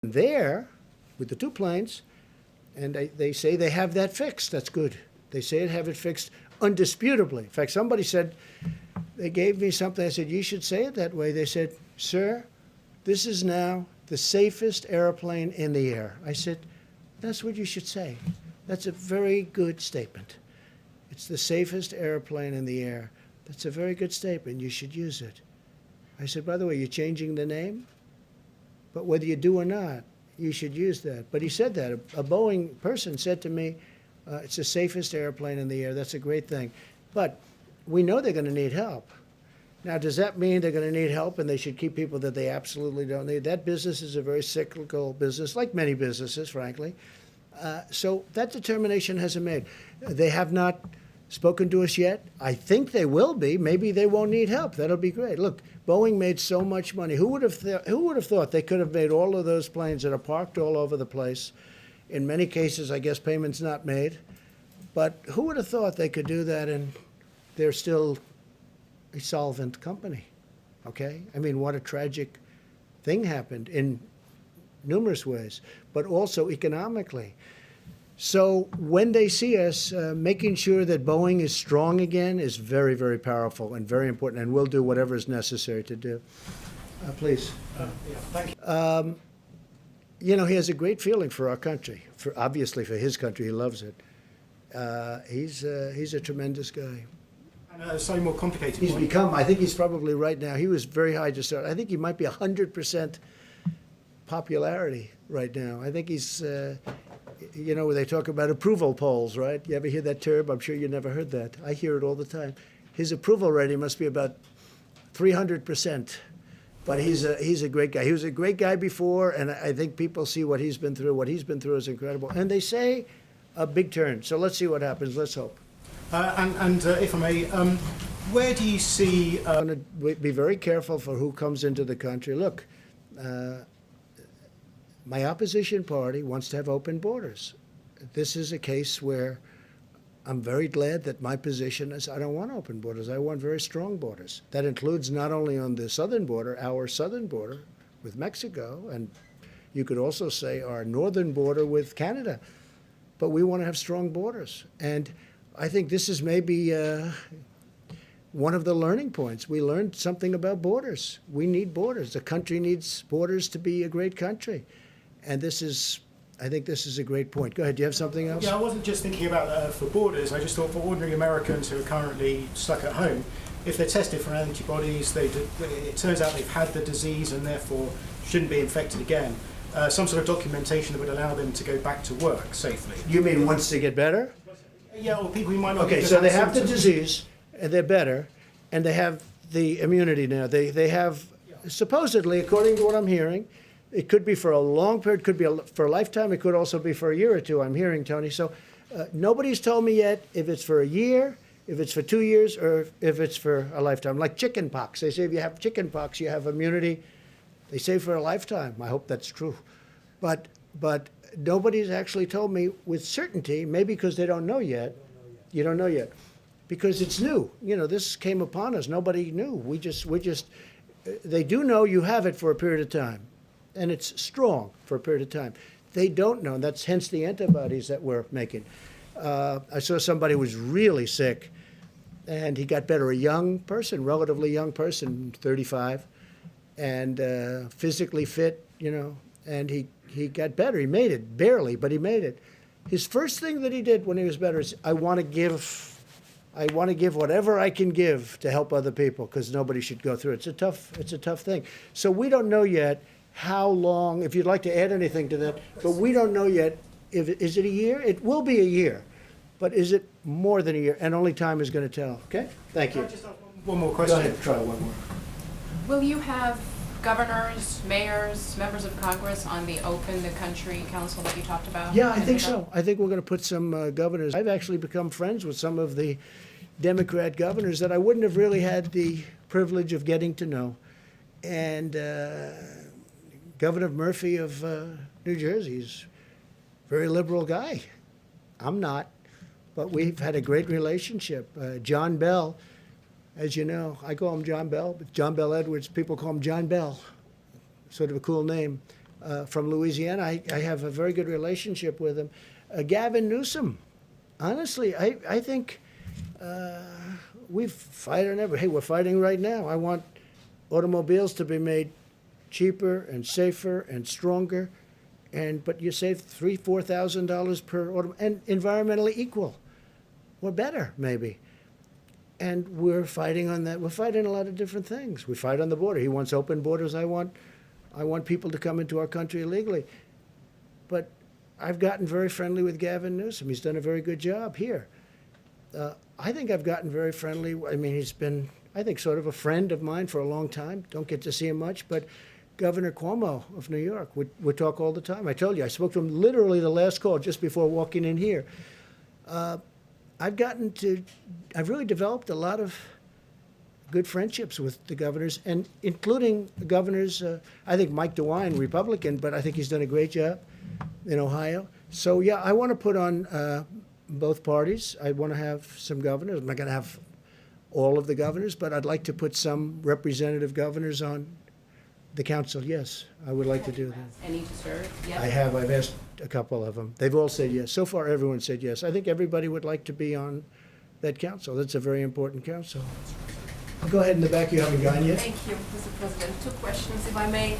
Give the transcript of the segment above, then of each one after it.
there with the two planes, and they say they have that fixed. That's good. They say they have it fixed undisputably. In fact, somebody said, they gave me something. I said, you should say it that way. They said, sir, this is now the safest airplane in the air. I said, that's what you should say. That's a very good statement. It's the safest airplane in the air. That's a very good statement. You should use it. I said, by the way, you're changing the name? But whether you do or not, you should use that. But he said that. A Boeing person said to me, it's the safest airplane in the air. That's a great thing. But we know they're going to need help. Now, does that mean they're going to need help and they should keep people that they absolutely don't need? That business is a very cyclical business, like many businesses, frankly. So that determination hasn't made. They have not spoken to us yet. I think they will be. Maybe they won't need help. That'll be great. Look, Boeing made so much money. Who would have thought they could have made all of those planes that are parked all over the place? In many cases, I guess payments not made. But who would have thought they could do that and they're still a solvent company? Okay? I mean, what a tragic thing happened in numerous ways, but also economically. So when they see us, making sure that Boeing is strong again is very, very powerful and very important, and we'll do whatever is necessary to do. Please. Yeah, thank you. You know, he has a great feeling for our country. Obviously, for his country, he loves it. He's a tremendous guy. And slightly more complicated. He's become, I think he's probably right now, he was very high to start. I think he might be 100% popularity right now. I think he's, you know, they talk about approval polls, right? You ever hear that term? I'm sure you never heard that. I hear it all the time. His approval rating must be about 300%. But he's a great guy. He was a great guy before, and I think people see what he's been through. What he's been through is incredible. And they say a big turn. So let's see what happens. Let's hope. And if I may, where do you see... I'm going to be very careful for who comes into the country. Look, my opposition party wants to have open borders. This is a case where I'm very glad that my position is I don't want open borders. I want very strong borders. That includes not only on the southern border, our southern border with Mexico, and you could also say our northern border with Canada. But we want to have strong borders. And I think this is maybe one of the learning points. We learned something about borders. We need borders. The country needs borders to be a great country. And I think this is a great point. Go ahead. Do you have something else? Yeah, I wasn't just thinking about for borders. I just thought for ordinary Americans who are currently stuck at home, if they're tested for antibodies, it turns out they've had the disease and therefore shouldn't be infected again. Some sort of documentation that would allow them to go back to work safely. You mean once they get better? Yeah, or people who might not. Okay, so they have the disease, and they're better, and they have the immunity now. They have, supposedly, according to what I'm hearing, it could be for a long period, could be for a lifetime, it could also be for a year or two, I'm hearing, Tony. So nobody's told me yet if it's for a year, if it's for 2 years, or if it's for a lifetime. Like chicken pox. They say if you have chicken pox, you have immunity. They say for a lifetime. I hope that's true. But nobody's actually told me with certainty, maybe because they don't know yet. You don't know yet. Because it's new. You know, this came upon us. Nobody knew. They do know you have it for a period of time. And it's strong for a period of time. They don't know, and that's hence the antibodies that we're making. I saw somebody who was really sick, and he got better, a young person, relatively young person, 35, and physically fit, you know, and he got better. He made it, barely, but he made it. His first thing that he did when he was better is, I want to give whatever I can give to help other people, because nobody should go through it. It's a tough thing. So we don't know yet how long, if you'd like to add anything to that, but we don't know yet, is it a year? It will be a year, but is it more than a year? And only time is going to tell, okay? Thank you. Just one more question. Go ahead, try one more. Will you have governors, mayors, members of Congress on the Open the Country Council that you talked about? Yeah, I think so. I think we're going to put some governors. I've actually become friends with some of the Democrat governors that I wouldn't have really had the privilege of getting to know. And Governor Murphy of New Jersey is a very liberal guy. I'm not, but we've had a great relationship. John Bell, as you know, I call him John Bell, but John Bell Edwards, people call him John Bell, sort of a cool name. from Louisiana. I have a very good relationship with him. Gavin Newsom, honestly, I think we fight on every. Hey, we're fighting right now. I want automobiles to be made cheaper and safer and stronger, but you save $3,000-4,000 per auto, and environmentally equal, or better maybe. And we're fighting on that. We're fighting a lot of different things. We fight on the border. He wants open borders. I want people to come into our country illegally. But I've gotten very friendly with Gavin Newsom. He's done a very good job here. I think I've gotten very friendly. I mean, he's been, I think, sort of a friend of mine for a long time. Don't get to see him much, but Governor Cuomo of New York, we talk all the time. I told you, I spoke to him literally the last call just before walking in here. I've really developed a lot of good friendships with the governors, and including governors. I think Mike DeWine, Republican, but I think he's done a great job in Ohio. So yeah, I want to put on both parties. I want to have some governors. I'm not going to have all of the governors, but I'd like to put some representative governors on the council. Yes, I would like to do that. Any to serve? Yes. I have. I've asked a couple of them. They've all said yes. So far, everyone said yes. I think everybody would like to be on that council. That's a very important council. Go ahead in the back. You haven't gone yet? Thank you, Mr. President. Two questions, if I may.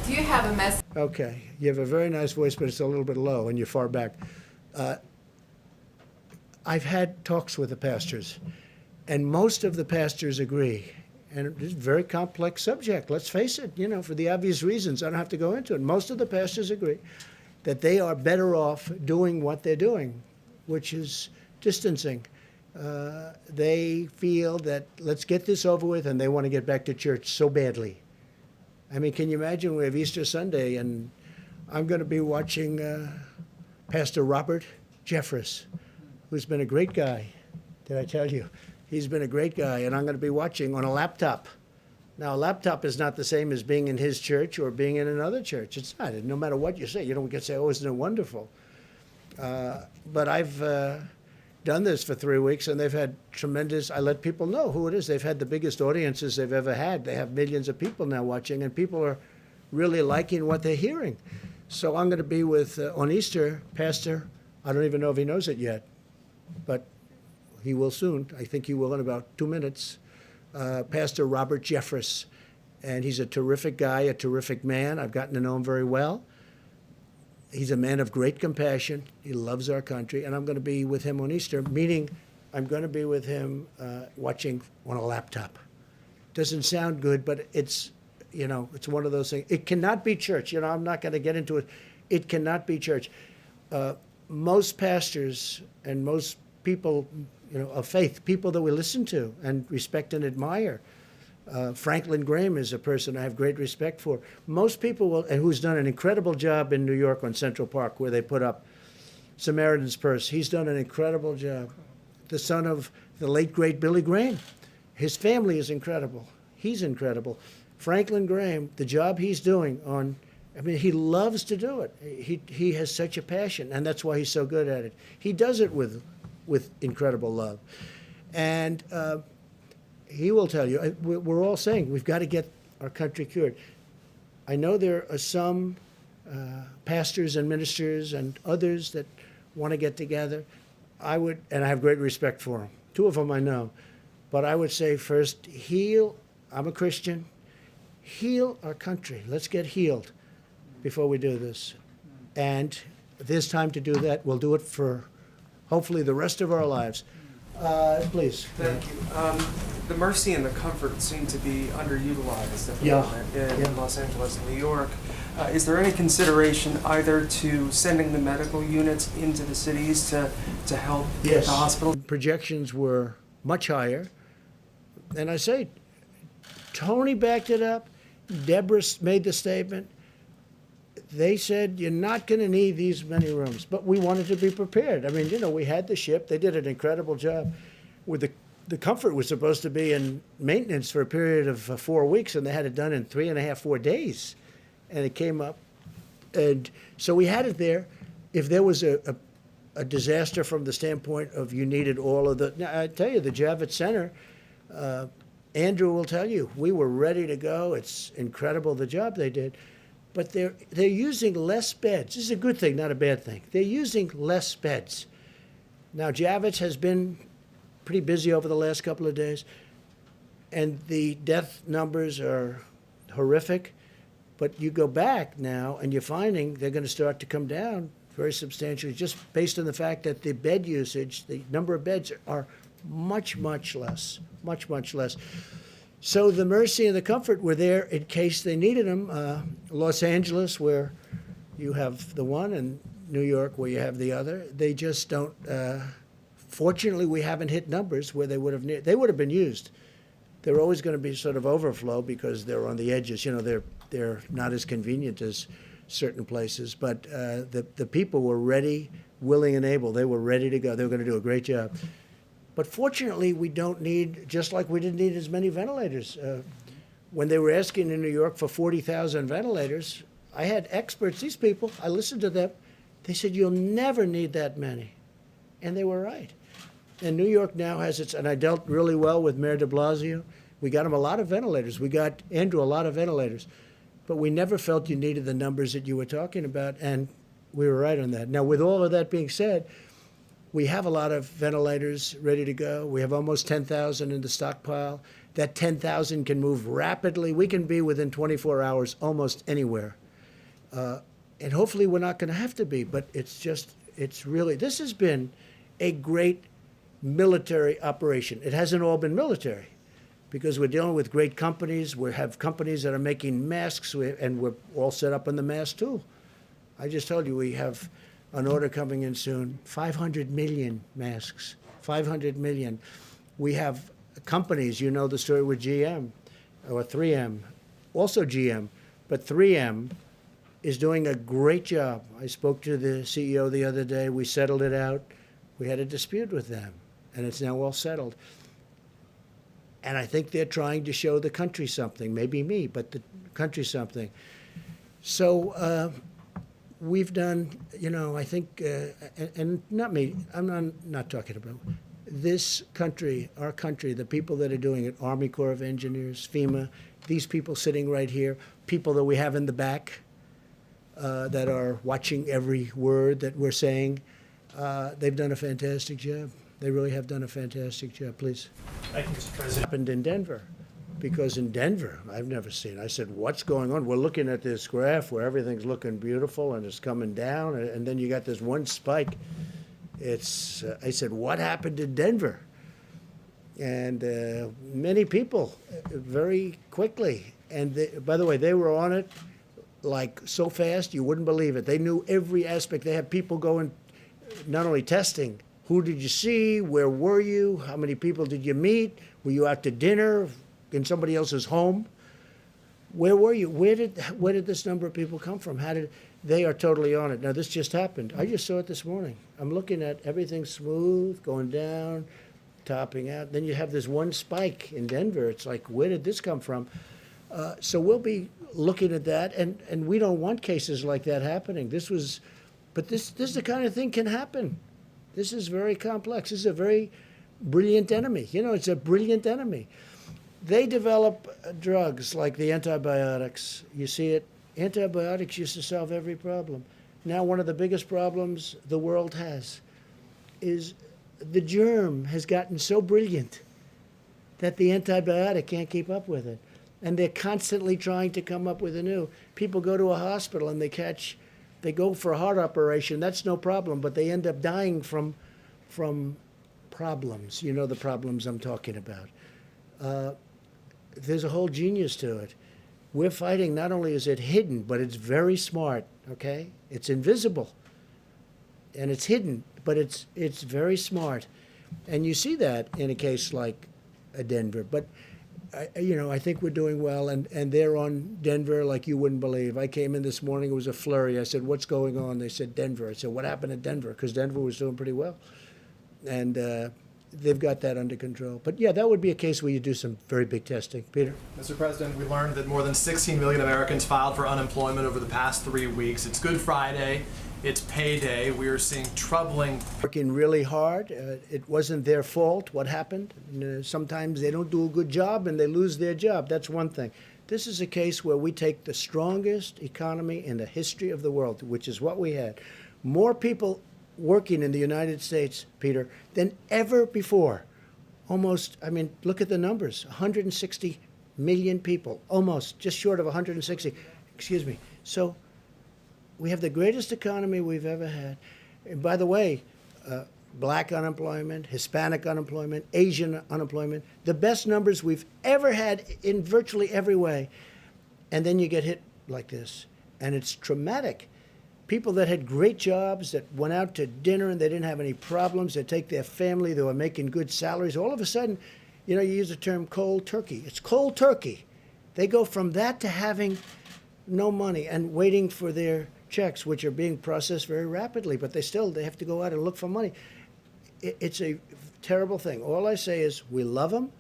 Do you have a message? Okay. You have a very nice voice, but it's a little bit low, and you're far back. I've had talks with the pastors, and most of the pastors agree. And it's a very complex subject, let's face it, for the obvious reasons. I don't have to go into it. Most of the pastors agree that they are better off doing what they're doing, which is distancing. They feel that let's get this over with, and they want to get back to church so badly. I mean, can you imagine we have Easter Sunday, and I'm going to be watching Pastor Robert Jeffress, who's been a great guy. Did I tell you? He's been a great guy, and I'm going to be watching on a laptop. Now, a laptop is not the same as being in his church or being in another church. It's not. No matter what you say, you don't get to say, oh, isn't it wonderful? But I've done this for 3 weeks, and they've had tremendous, I let people know who it is. They've had the biggest audiences they've ever had. They have millions of people now watching, and people are really liking what they're hearing. So I'm going to be with, on Easter, Pastor, I don't even know if he knows it yet, but he will soon. I think he will in about 2 minutes. Pastor Robert Jeffress. And he's a terrific guy, a terrific man. I've gotten to know him very well. He's a man of great compassion. He loves our country. And I'm going to be with him on Easter, meaning I'm going to be with him watching on a laptop. Doesn't sound good, but it's one of those things. It cannot be church. I'm not going to get into it. It cannot be church. Most pastors and most people of faith, people that we listen to and respect and admire. Franklin Graham is a person I have great respect for. Most people will, and who's done an incredible job in New York on Central Park, where they put up Samaritan's Purse. He's done an incredible job. The son of the late, great Billy Graham. His family is incredible. He's incredible. Franklin Graham, the job he's doing he loves to do it. He has such a passion, and that's why he's so good at it. He does it with incredible love. And he will tell you, we're all saying we've got to get our country cured. I know there are some pastors and ministers and others that want to get together. And I have great respect for them. 2 of them I know. But I would say first, I'm a Christian, heal our country. Let's get healed before we do this. And if there's time to do that, we'll do it for hopefully the rest of our lives. Please. Thank you. The Mercy and the Comfort seem to be underutilized at the Yeah. moment in Los Angeles and New York. Is there any consideration either to sending the medical units into the cities to help the hospital? Projections were much higher. And I say, Tony backed it up. Deborah made the statement. They said, you're not going to need these many rooms. But we wanted to be prepared. I mean, we had the ship. They did an incredible job. With the Comfort was supposed to be in maintenance for a period of 4 weeks, and they had it done in 3.5, 4 days. And it came up. And so we had it there. If there was a disaster from the standpoint of you needed all of the... Now, I tell you, the Javits Center, Andrew will tell you, we were ready to go. It's incredible the job they did. but they're using less beds. This is a good thing, not a bad thing. They're using less beds. Now, Javits has been pretty busy over the last couple of days, and the death numbers are horrific. But you go back now, and you're finding they're going to start to come down very substantially, just based on the fact that the bed usage, the number of beds are much, much less, much, much less. So the mercy and the comfort were there in case they needed them. Los Angeles, where you have the one, and New York, where you have the other, they just don't. Fortunately, we haven't hit numbers where they would have been used. They're always going to be sort of overflow because they're on the edges. You know, they're not as convenient as certain places. But the people were ready, willing, and able. They were ready to go. They were going to do a great job. But fortunately, we don't need, just like we didn't need as many ventilators. When they were asking in New York for 40,000 ventilators, I had experts, these people, I listened to them. They said, you'll never need that many. And they were right. And New York now has its, and I dealt really well with Mayor de Blasio. We got him a lot of ventilators. We got Andrew a lot of ventilators. But we never felt you needed the numbers that you were talking about, and we were right on that. Now, with all of that being said, we have a lot of ventilators ready to go. We have almost 10,000 in the stockpile. That 10,000 can move rapidly. We can be within 24 hours almost anywhere. And hopefully we're not going to have to be, but it's really, this has been a great military operation. It hasn't all been military because we're dealing with great companies. We have companies that are making masks, and we're all set up on the mask too. I just told you we have an order coming in soon, 500 million masks, 500 million. We have companies, you know the story with GM or 3M, also GM, but 3M is doing a great job. I spoke to the CEO the other day. We settled it out. We had a dispute with them, and it's now all settled. And I think they're trying to show the country something, maybe me, but the country something. So we've done, you know, I think, and not me, I'm not talking about this country, our country, the people that are doing it, Army Corps of Engineers, FEMA, these people sitting right here, people that we have in the back that are watching every word that we're saying, they've done a fantastic job. They really have done a fantastic job. Please. Thank you, Mr. President. Happened in Denver, because in Denver, I've never seen. I said, "What's going on?" We're looking at this graph where everything's looking beautiful and it's coming down, and then you got this one spike. It's. I said, "What happened in Denver?" And many people, very quickly. And by the way, they were on it like so fast you wouldn't believe it. They knew every aspect. They had people going, not only testing. Who did you see? Where were you? How many people did you meet? Were you out to dinner in somebody else's home? Where were you? Where did this number of people come from? They are totally on it. Now, this just happened. I just saw it this morning. I'm looking at everything smooth, going down, topping out. Then you have this one spike in Denver. It's like, where did this come from? So we'll be looking at that, and we don't want cases like that happening. But this is the kind of thing can happen. This is very complex. This is a very brilliant enemy. You know, it's a brilliant enemy. They develop drugs like the antibiotics. You see it. Antibiotics used to solve every problem. Now one of the biggest problems the world has is the germ has gotten so brilliant that the antibiotic can't keep up with it. And they're constantly trying to come up with a new. People go to a hospital and they go for a heart operation. That's no problem, but they end up dying from problems. You know the problems I'm talking about. There's a whole genius to it. We're fighting, not only is it hidden, but it's very smart, okay? It's invisible, and it's hidden, but it's very smart. And you see that in a case like Denver. But I think we're doing well, and they're on Denver like you wouldn't believe. I came in this morning, it was a flurry. I said, "What's going on?" They said, "Denver." I said, "What happened at Denver?" Because Denver was doing pretty well. And they've got that under control. But yeah, that would be a case where you do some very big testing. Peter? Mr. President, we learned that more than 16 million Americans filed for unemployment over the past 3 weeks. It's Good Friday. It's payday. We are seeing troubling. Working really hard. It wasn't their fault what happened. Sometimes they don't do a good job and they lose their job. That's one thing. This is a case where we take the strongest economy in the history of the world, which is what we had. More people working in the United States, Peter, than ever before. Almost, I mean, look at the numbers, 160 million people, almost, just short of 160, excuse me. So we have the greatest economy we've ever had. And by the way, black unemployment, Hispanic unemployment, Asian unemployment, the best numbers we've ever had in virtually every way. And then you get hit like this. And it's traumatic. People that had great jobs, that went out to dinner and they didn't have any problems, they take their family, they were making good salaries, all of a sudden, you know, you use the term cold turkey. It's cold turkey. They go from that to having no money and waiting for their checks, which are being processed very rapidly, but they have to go out and look for money. It's a terrible thing. All I say is we love them.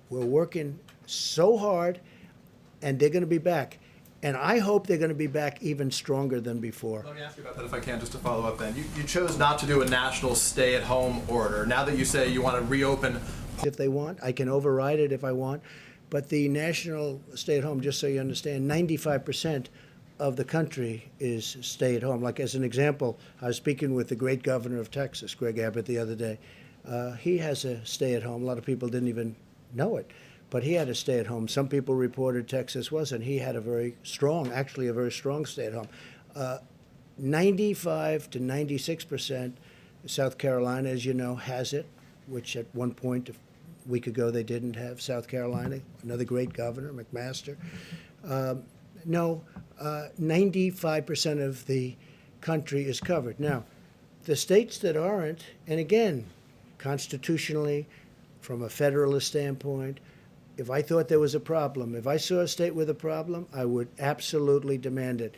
We're working so hard, and they're going to be back. And I hope they're going to be back even stronger than before. Let me ask you about that if I can, just to follow up then. You chose not to do a national stay-at-home order. Now that you say you want to reopen. If they want, I can override it if I want. But the national stay-at-home, just so you understand, 95% of the country is stay-at-home. Like as an example, I was speaking with the great governor of Texas, Greg Abbott, the other day. He has a stay-at-home. A lot of people didn't even know it. But he had a stay-at-home. Some people reported Texas wasn't. He had a very strong stay-at-home. 95 to 96%. South Carolina, as you know, has it, which at one point, a week ago, they didn't have. South Carolina, another great governor, McMaster. 95% of the country is covered. Now, the states that aren't, and again, constitutionally, from a federalist standpoint, if I thought there was a problem, if I saw a state with a problem, I would absolutely demand it.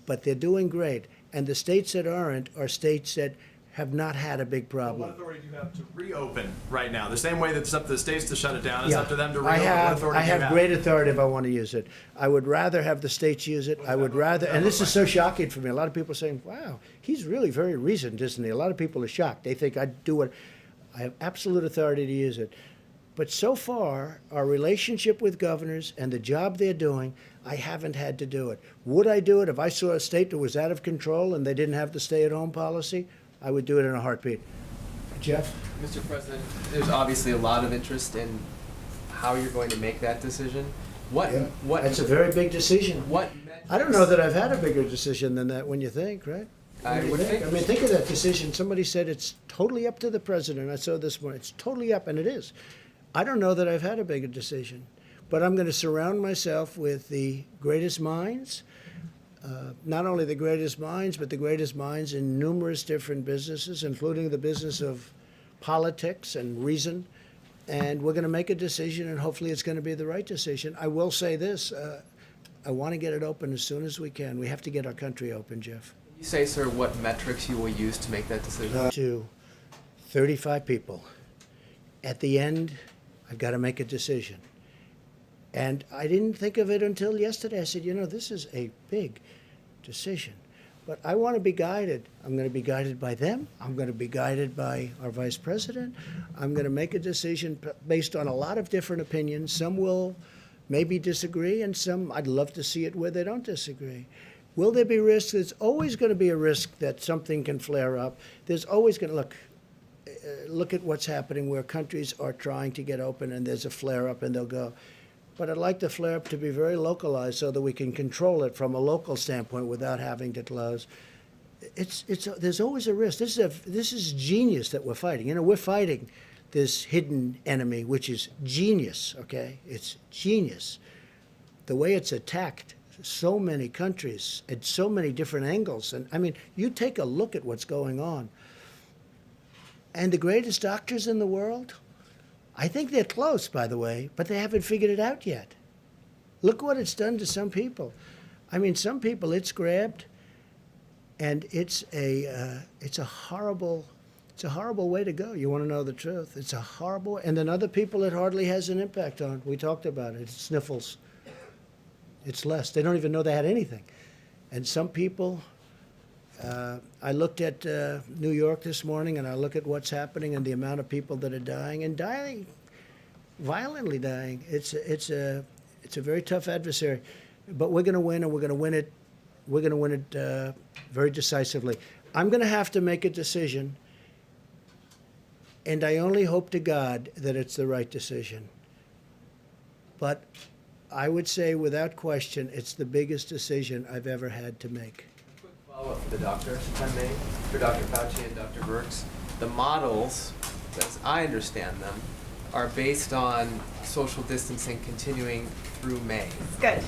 But they're doing great. And the states that aren't are states that have not had a big problem. What authority do you have to reopen right now? The same way that it's up to the states to shut it down, it's up to them to reopen. What authority I do you have great authority if I want to use it. I would rather have the states use it. I would rather, and this is so shocking for me. A lot of people are saying, wow, he's really very reasoned, isn't he? A lot of people are shocked. They think I'd do what, I have absolute authority to use it. But so far, our relationship with governors and the job they're doing, I haven't had to do it. Would I do it if I saw a state that was out of control and they didn't have the stay-at-home policy? I would do it in a heartbeat. Jeff? Mr. President, there's obviously a lot of interest in how you're going to make that decision. What It's a very big decision. What I don't know that I've had a bigger decision than that when you think, right? I would think. I mean, think of that decision. Somebody said it's totally up to the president. I saw this morning. It's totally up, and it is. I don't know that I've had a bigger decision, but I'm going to surround myself with the greatest minds, not only the greatest minds, but the greatest minds in numerous different businesses, including the business of politics and reason. And we're going to make a decision, and hopefully it's going to be the right decision. I will say this. I want to get it open as soon as we can. We have to get our country open, Jeff. You say, sir, what metrics you will use to make that decision? To 35 people. At the end, I've got to make a decision. And I didn't think of it until yesterday. I said, you know, this is a big decision. But I want to be guided. I'm going to be guided by them. I'm going to be guided by our vice president. I'm going to make a decision based on a lot of different opinions. Some will maybe disagree, and some I'd love to see it where they don't disagree. Will there be risks? There's always going to be a risk that something can flare up. There's always going to look at what's happening where countries are trying to get open and there's a flare-up and they'll go. But I'd like the flare-up to be very localized so that we can control it from a local standpoint without having to close. There's always a risk. This is genius that we're fighting. You know, we're fighting this hidden enemy, which is genius, okay? It's genius. The way it's attacked so many countries at so many different angles. And I mean, you take a look at what's going on. And the greatest doctors in the world, I think they're close, by the way, but they haven't figured it out yet. Look what it's done to some people. I mean, some people it's grabbed, and it's a horrible way to go. You want to know the truth? It's a horrible. And then other people it hardly has an impact on. We talked about it. It's sniffles. It's less. They don't even know they had anything. And some people. I looked at New York this morning, and I look at what's happening and the amount of people that are dying, and dying, violently dying. It's It's a very tough adversary, but we're going to win, and we're going to win it. We're going to win it very decisively. I'm going to have to make a decision, and I only hope to God that it's the right decision. But I would say, without question, it's the biggest decision I've ever had to make. Quick follow-up for the doctor, if I may, for Dr. Fauci and Dr. Birx. The models, as I understand them, are based on social distancing continuing through May. Good.